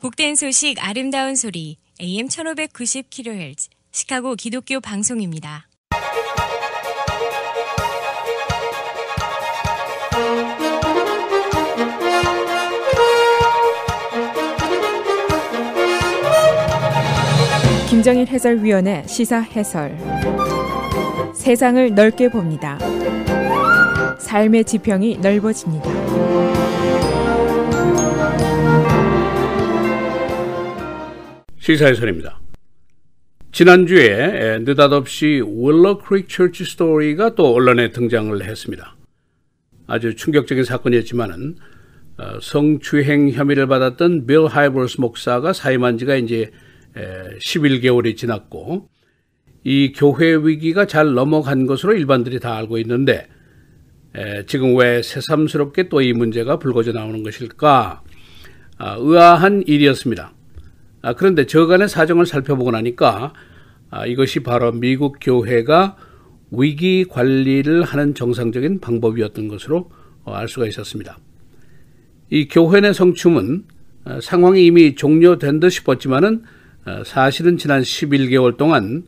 복된 소식 아름다운 소리 AM 1590kHz 시카고 기독교 방송입니다. 김정일 해설위원의 시사 해설. 세상을 넓게 봅니다. 삶의 지평이 넓어집니다. 시사 해설입니다. 지난주에 느닷없이 윌러 크릭 처치 스토리가 또 언론에 등장을 했습니다. 아주 충격적인 사건이었지만은 성추행 혐의를 받았던 빌 하이버스 목사가 사임한 지가 이제 11개월이 지났고 이 교회 위기가 잘 넘어간 것으로 일반들이 다 알고 있는데 지금 왜 새삼스럽게 또 이 문제가 불거져 나오는 것일까? 의아한 일이었습니다. 그런데 저간의 사정을 살펴보고 나니까 이것이 바로 미국 교회가 위기 관리를 하는 정상적인 방법이었던 것으로 알 수가 있었습니다. 이 교회 내 성추문 상황이 이미 종료된 듯 싶었지만은 사실은 지난 11개월 동안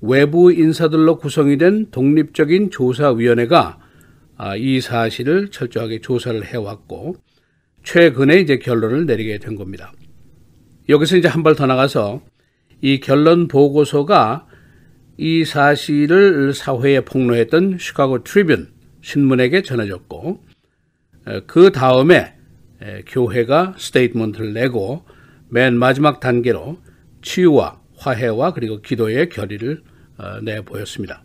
외부 인사들로 구성이 된 독립적인 조사위원회가 이 사실을 철저하게 조사를 해왔고 최근에 이제 결론을 내리게 된 겁니다. 여기서 이제 한 발 더 나가서 이 결론 보고서가 이 사실을 사회에 폭로했던 시카고 트리뷴 신문에게 전해졌고 그 다음에 교회가 스테이트먼트를 내고 맨 마지막 단계로 치유와 화해와 그리고 기도의 결의를 내보였습니다.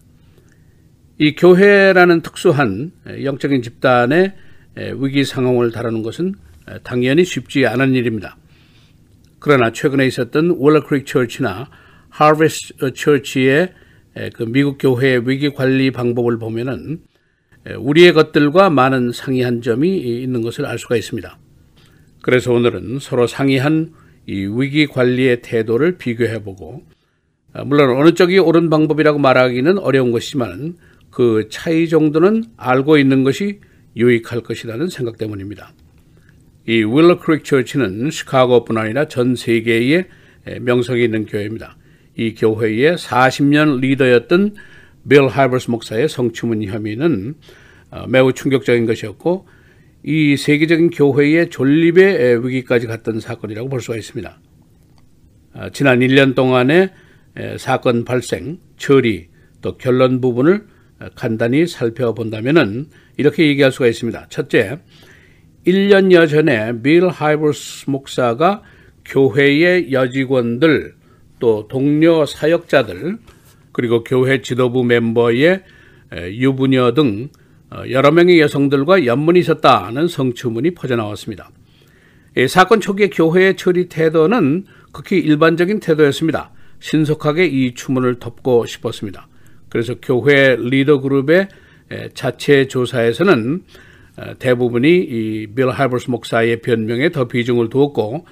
이 교회라는 특수한 영적인 집단의 위기 상황을 다루는 것은 당연히 쉽지 않은 일입니다. 그러나 최근에 있었던 윌러 크릭 처치나 하베스트 처치의 그 미국 교회의 위기 관리 방법을 보면은 우리의 것들과 많은 상이한 점이 있는 것을 알 수가 있습니다. 그래서 오늘은 서로 상이한 이 위기 관리의 태도를 비교해보고 물론 어느 쪽이 옳은 방법이라고 말하기는 어려운 것이지만 그 차이 정도는 알고 있는 것이 유익할 것이라는 생각 때문입니다. 이 윌러 크릭 처치는 시카고뿐 아니라 전 세계에 명성이 있는 교회입니다. 이 교회의 40년 리더였던 빌 하이버스 목사의 성추문 혐의는 매우 충격적인 것이었고 이 세계적인 교회의 존립의 위기까지 갔던 사건이라고 볼 수가 있습니다. 지난 1년 동안의 사건 발생, 처리, 또 결론 부분을 간단히 살펴본다면 이렇게 얘기할 수가 있습니다. 첫째, 1년여 전에 빌 하이버스 목사가 교회의 여직원들, 또 동료 사역자들, 그리고 교회 지도부 멤버의 유부녀 등 여러 명의 여성들과 연문이 있었다는 성추문이 퍼져나왔습니다. 사건 초기의 교회의 처리 태도는 극히 일반적인 태도였습니다. 신속하게 이 추문을 덮고 싶었습니다. 그래서 교회 리더 그룹의 자체 조사에서는 대부분이 이 빌 하이버스 목사의 변명에 더 비중을 두었고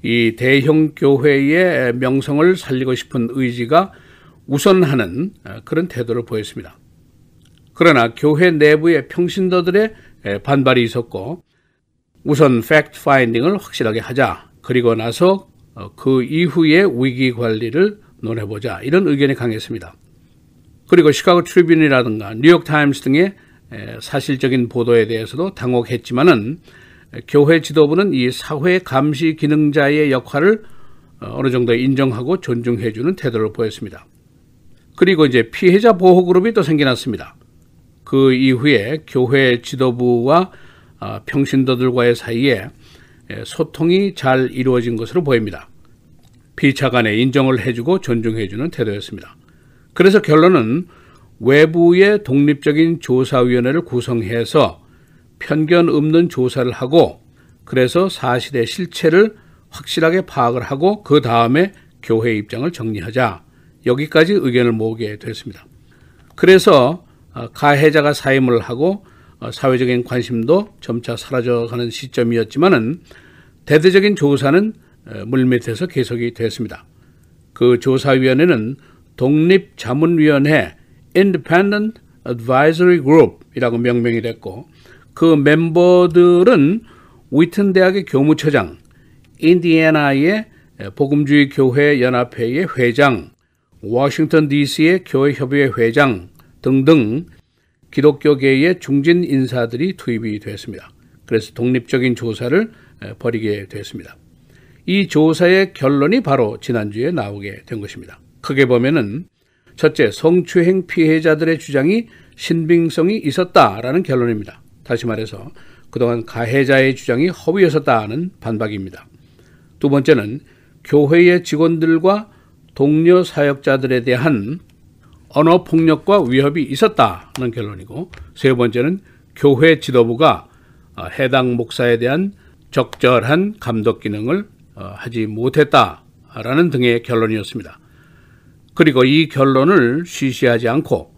이 대형 교회의 명성을 살리고 싶은 의지가 우선하는 그런 태도를 보였습니다. 그러나 교회 내부의 평신도들의 반발이 있었고 우선 팩트 파인딩을 확실하게 하자. 그리고 나서 그 이후에 위기 관리를 논해보자. 이런 의견이 강했습니다. 그리고 시카고 트리뷴이라든가 뉴욕 타임스 등의 사실적인 보도에 대해서도 당혹했지만은 교회 지도부는 이 사회 감시 기능자의 역할을 어느 정도 인정하고 존중해주는 태도를 보였습니다. 그리고 이제 피해자 보호 그룹이 또 생겨났습니다. 그 이후에 교회 지도부와 평신도들과의 사이에 소통이 잘 이루어진 것으로 보입니다. 피차 간에 인정을 해주고 존중해주는 태도였습니다. 그래서 결론은 외부의 독립적인 조사위원회를 구성해서 편견 없는 조사를 하고 그래서 사실의 실체를 확실하게 파악을 하고 그 다음에 교회 입장을 정리하자. 여기까지 의견을 모으게 됐습니다. 그래서 가해자가 사임을 하고 사회적인 관심도 점차 사라져가는 시점이었지만은 대대적인 조사는 물밑에서 계속이 됐습니다. 그 조사위원회는 독립자문위원회 Independent Advisory Group이라고 명명이 됐고 그 멤버들은 위튼 대학의 교무처장, 인디애나의 복음주의 교회 연합회의 회장, 워싱턴 DC의 교회협의회 회장 등등 기독교계의 중진 인사들이 투입이 됐습니다. 그래서 독립적인 조사를 벌이게 됐습니다. 이 조사의 결론이 바로 지난주에 나오게 된 것입니다. 크게 보면은 첫째, 성추행 피해자들의 주장이 신빙성이 있었다라는 결론입니다. 다시 말해서 그동안 가해자의 주장이 허위였었다는 반박입니다. 두 번째는 교회의 직원들과 동료 사역자들에 대한 언어폭력과 위협이 있었다는 결론이고, 세 번째는 교회 지도부가 해당 목사에 대한 적절한 감독 기능을 하지 못했다라는 등의 결론이었습니다. 그리고 이 결론을 쉬쉬하지 않고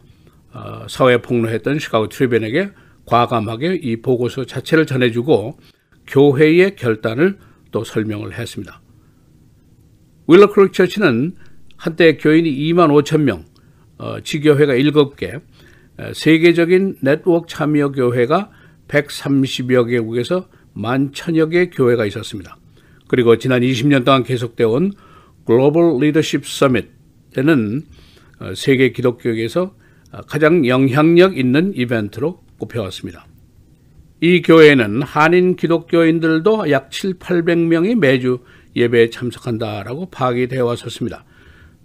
사회에 폭로했던 시카고 트리뷴에게 과감하게 이 보고서 자체를 전해주고 교회의 결단을 또 설명을 했습니다. 윌러 크릭 처치는 한때 교인이 2만 5천 명, 지교회가 7개, 세계적인 네트워크 참여 교회가 130여 개국에서 11,000여 개 교회가 있었습니다. 그리고 지난 20년 동안 계속되어 온 글로벌 리더십 서밋에는 세계 기독교계에서 가장 영향력 있는 이벤트로 꼽혀왔습니다. 이 교회에는 한인 기독교인들도 약 700~800명이 매주 예배에 참석한다라고 파악이 되어 왔었습니다.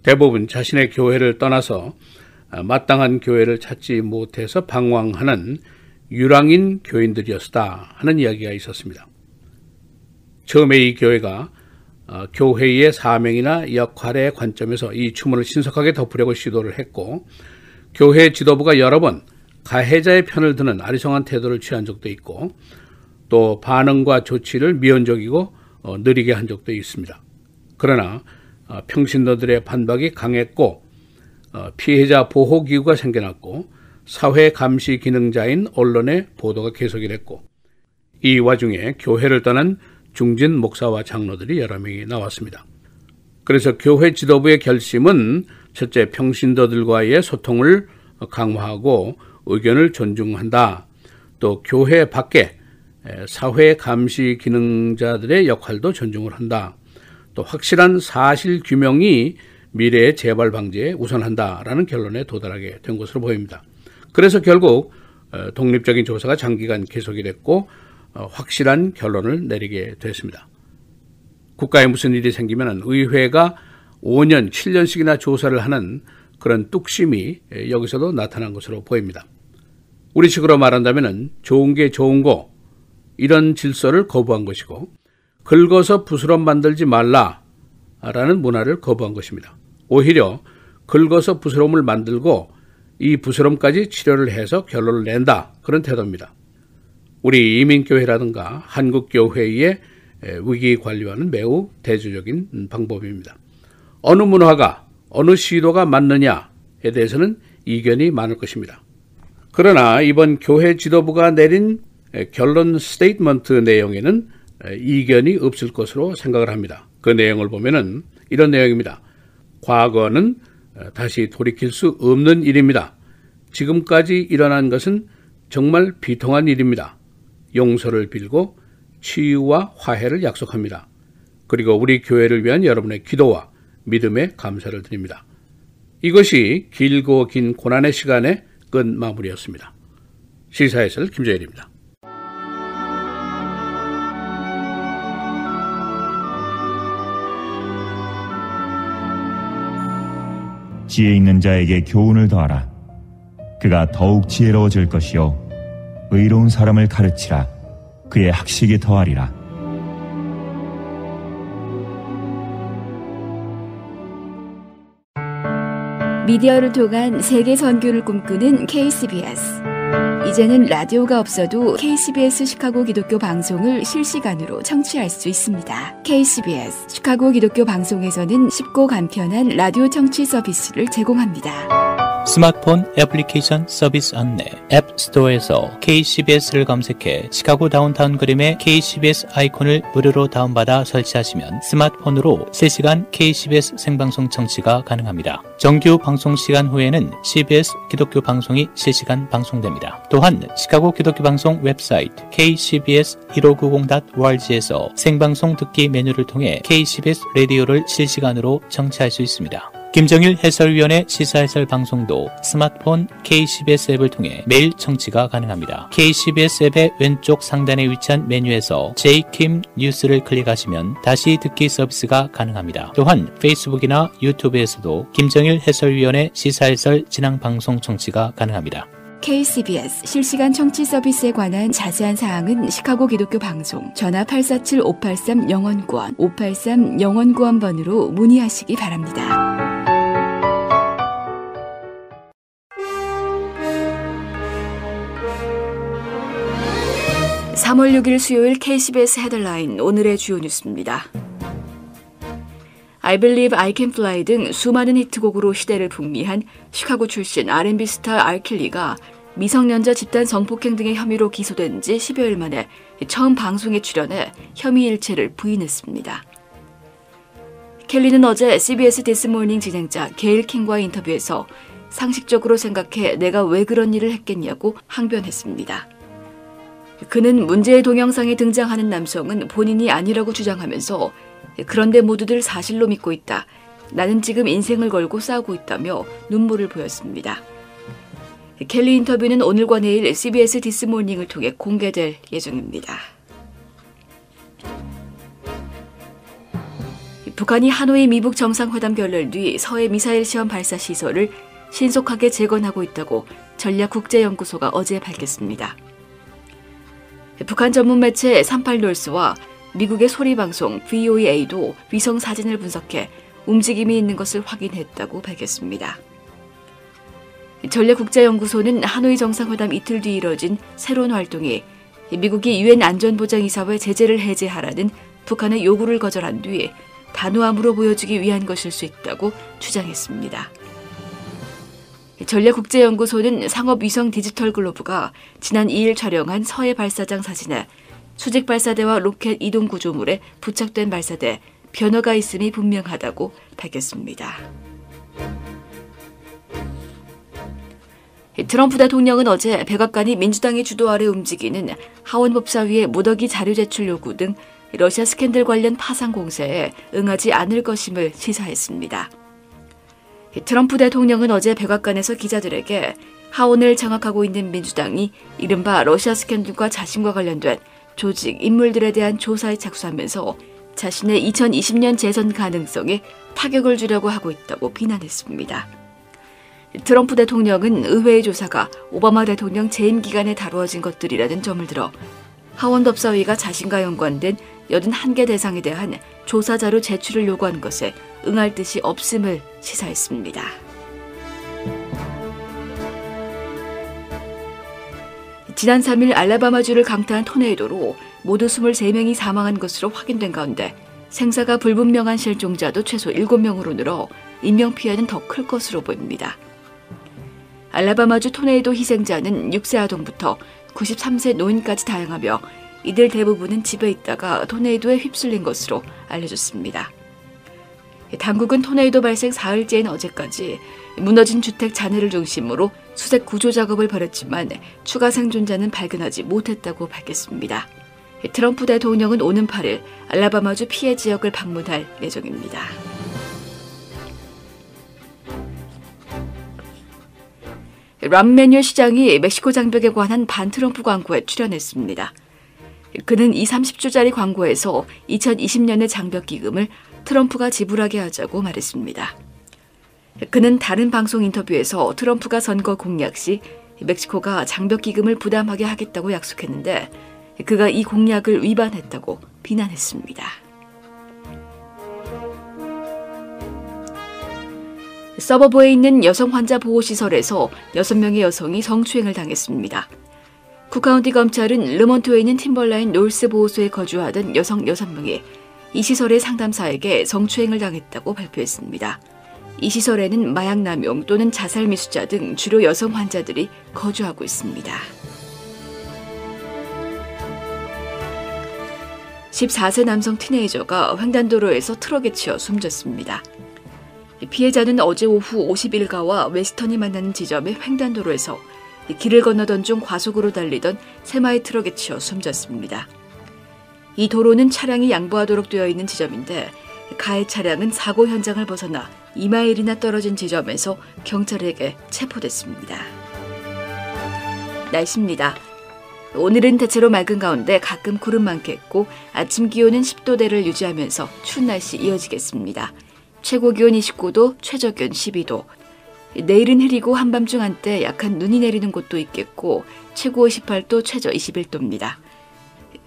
대부분 자신의 교회를 떠나서 마땅한 교회를 찾지 못해서 방황하는 유랑인 교인들이었다 하는 이야기가 있었습니다. 처음에 이 교회가 교회의 사명이나 역할의 관점에서 이 추문을 신속하게 덮으려고 시도를 했고, 교회 지도부가 여러 번 가해자의 편을 드는 아리송한 태도를 취한 적도 있고, 또 반응과 조치를 미온적이고 느리게 한 적도 있습니다. 그러나 평신도들의 반박이 강했고, 피해자 보호기구가 생겨났고, 사회 감시 기능자인 언론의 보도가 계속이 됐고, 이 와중에 교회를 떠난 중진 목사와 장로들이 여러 명이 나왔습니다. 그래서 교회 지도부의 결심은 첫째, 평신도들과의 소통을 강화하고 의견을 존중한다. 또 교회 밖에 사회 감시 기능자들의 역할도 존중을 한다. 또 확실한 사실 규명이 미래의 재발 방지에 우선한다라는 결론에 도달하게 된 것으로 보입니다. 그래서 결국 독립적인 조사가 장기간 계속이 됐고 확실한 결론을 내리게 됐습니다. 국가에 무슨 일이 생기면 의회가 5년, 7년씩이나 조사를 하는 그런 뚝심이 여기서도 나타난 것으로 보입니다. 우리식으로 말한다면 좋은 게 좋은 거, 이런 질서를 거부한 것이고, 긁어서 부스럼 만들지 말라라는 문화를 거부한 것입니다. 오히려 긁어서 부스럼을 만들고 이 부스럼까지 치료를 해서 결론을 낸다, 그런 태도입니다. 우리 이민교회라든가 한국교회의 위기 관리와는 매우 대조적인 방법입니다. 어느 문화가 어느 시도가 맞느냐에 대해서는 이견이 많을 것입니다. 그러나 이번 교회 지도부가 내린 결론 스테이트먼트 내용에는 이견이 없을 것으로 생각을 합니다. 그 내용을 보면은 이런 내용입니다. 과거는 다시 돌이킬 수 없는 일입니다. 지금까지 일어난 것은 정말 비통한 일입니다. 용서를 빌고 치유와 화해를 약속합니다. 그리고 우리 교회를 위한 여러분의 기도와 믿음에 감사를 드립니다. 이것이 길고 긴 고난의 시간의 끝 마무리였습니다. 시사해설 김재일입니다. 지혜 있는 자에게 교훈을 더하라. 그가 더욱 지혜로워질 것이요 의로운 사람을 가르치라. 그의 학식이 더하리라. 미디어를 통한 세계 선교를 꿈꾸는 KCBS. 이제는 라디오가 없어도 KCBS 시카고 기독교 방송을 실시간으로 청취할 수 있습니다. KCBS 시카고 기독교 방송에서는 쉽고 간편한 라디오 청취 서비스를 제공합니다. 스마트폰 애플리케이션 서비스 안내 앱스토어에서 KCBS를 검색해 시카고 다운타운 그림의 KCBS 아이콘을 무료로 다운받아 설치하시면 스마트폰으로 실시간 KCBS 생방송 청취가 가능합니다. 정규 방송 시간 후에는 CBS 기독교 방송이 실시간 방송됩니다. 또한 시카고 기독교 방송 웹사이트 kcbs1590.org에서 생방송 듣기 메뉴를 통해 KCBS 라디오를 실시간으로 청취할 수 있습니다. 김정일 해설위원의 시사해설 방송도 스마트폰 KCBS 앱을 통해 매일 청취가 가능합니다. KCBS 앱의 왼쪽 상단에 위치한 메뉴에서 J-Kim 뉴스를 클릭하시면 다시 듣기 서비스가 가능합니다. 또한 페이스북이나 유튜브에서도 김정일 해설위원의 시사해설 진행 방송 청취가 가능합니다. KCBS 실시간 청취 서비스에 관한 자세한 사항은 시카고 기독교 방송 전화 847-583-영원구원 583-영원구원번으로 문의하시기 바랍니다. 3월 6일 수요일 KCBS 헤드라인 오늘의 주요 뉴스입니다. I Believe I Can Fly 등 수많은 히트곡으로 시대를 풍미한 시카고 출신 R&B 스타 알켈리가 미성년자 집단 성폭행 등의 혐의로 기소된 지 10여일 만에 처음 방송에 출연해 혐의 일체를 부인했습니다. 켈리는 어제 CBS 디스모닝 진행자 게일 킹과의 인터뷰에서 상식적으로 생각해 내가 왜 그런 일을 했겠냐고 항변했습니다. 그는 문제의 동영상에 등장하는 남성은 본인이 아니라고 주장하면서 그런데 모두들 사실로 믿고 있다. 나는 지금 인생을 걸고 싸우고 있다며 눈물을 보였습니다. 켈리 인터뷰는 오늘과 내일 CBS 디스모닝을 통해 공개될 예정입니다. 북한이 하노이 미북 정상회담 결렬 뒤 서해 미사일 시험 발사 시설을 신속하게 재건하고 있다고 전략국제연구소가 어제 밝혔습니다. 북한 전문 매체 38놀스와 미국의 소리방송 VOA도 위성 사진을 분석해 움직임이 있는 것을 확인했다고 밝혔습니다. 전략국제연구소는 하노이 정상회담 이틀 뒤 이뤄진 새로운 활동이 미국이 유엔 안전보장이사회 제재를 해제하라는 북한의 요구를 거절한 뒤 단호함으로 보여주기 위한 것일 수 있다고 주장했습니다. 전략국제연구소는 상업위성 디지털글로브가 지난 2일 촬영한 서해 발사장 사진에 수직 발사대와 로켓 이동 구조물에 부착된 발사대 변화가 있음이 분명하다고 밝혔습니다. 트럼프 대통령은 어제 백악관이 민주당의 주도 아래 움직이는 하원법사위의 무더기 자료 제출 요구 등 러시아 스캔들 관련 파상 공세에 응하지 않을 것임을 시사했습니다. 트럼프 대통령은 어제 백악관에서 기자들에게 하원을 장악하고 있는 민주당이 이른바 러시아 스캔들과 자신과 관련된 조직, 인물들에 대한 조사에 착수하면서 자신의 2020년 재선 가능성에 타격을 주려고 하고 있다고 비난했습니다. 트럼프 대통령은 의회의 조사가 오바마 대통령 재임 기간에 다루어진 것들이라는 점을 들어 하원법사위가 자신과 연관된 81개 대상에 대한 조사 자료 제출을 요구한 것에 응할 뜻이 없음을 시사했습니다. 지난 3일 알라바마주를 강타한 토네이도로 모두 23명이 사망한 것으로 확인된 가운데 생사가 불분명한 실종자도 최소 7명으로 늘어 인명피해는 더 클 것으로 보입니다. 알라바마주 토네이도 희생자는 6세 아동부터 93세 노인까지 다양하며 이들 대부분은 집에 있다가 토네이도에 휩쓸린 것으로 알려졌습니다. 당국은 토네이도 발생 사흘째인 어제까지 무너진 주택 잔해를 중심으로 수색 구조 작업을 벌였지만 추가 생존자는 발견하지 못했다고 밝혔습니다. 트럼프 대통령은 오는 8일 알라바마주 피해 지역을 방문할 예정입니다. 람 매뉴얼 시장이 멕시코 장벽에 관한 반트럼프 광고에 출연했습니다. 그는 이 30주짜리 광고에서 2020년의 장벽 기금을 트럼프가 지불하게 하자고 말했습니다. 그는 다른 방송 인터뷰에서 트럼프가 선거 공약 시 멕시코가 장벽 기금을 부담하게 하겠다고 약속했는데 그가 이 공약을 위반했다고 비난했습니다. 서버보에 있는 여성 환자 보호시설에서 6명의 여성이 성추행을 당했습니다. 쿠카운티 검찰은 르몬트에 있는 팀벌라인 놀스 보호소에 거주하던 여성 6명이 이 시설의 상담사에게 성추행을 당했다고 발표했습니다. 이 시설에는 마약 남용 또는 자살 미수자 등 주로 여성 환자들이 거주하고 있습니다. 14세 남성 티네이저가 횡단도로에서 트럭에 치여 숨졌습니다. 피해자는 어제 오후 51가와 웨스턴이 만나는 지점의 횡단도로에서 길을 건너던 중 과속으로 달리던 세마이 트럭에 치여 숨졌습니다. 이 도로는 차량이 양보하도록 되어 있는 지점인데 가해 차량은 사고 현장을 벗어나 2마일이나 떨어진 지점에서 경찰에게 체포됐습니다. 날씨입니다. 오늘은 대체로 맑은 가운데 가끔 구름 많겠고 아침 기온은 10도대를 유지하면서 추운 날씨 이어지겠습니다. 최고 기온 29도, 최저 기온 12도. 내일은 흐리고 한밤중 한때 약한 눈이 내리는 곳도 있겠고 최고 18도, 최저 21도입니다.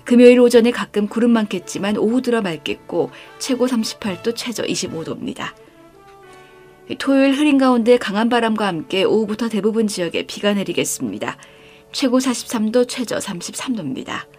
금요일 오전에 가끔 구름 많겠지만 오후 들어 맑겠고 최고 38도, 최저 25도입니다. 토요일 흐린 가운데 강한 바람과 함께 오후부터 대부분 지역에 비가 내리겠습니다. 최고 43도, 최저 33도입니다.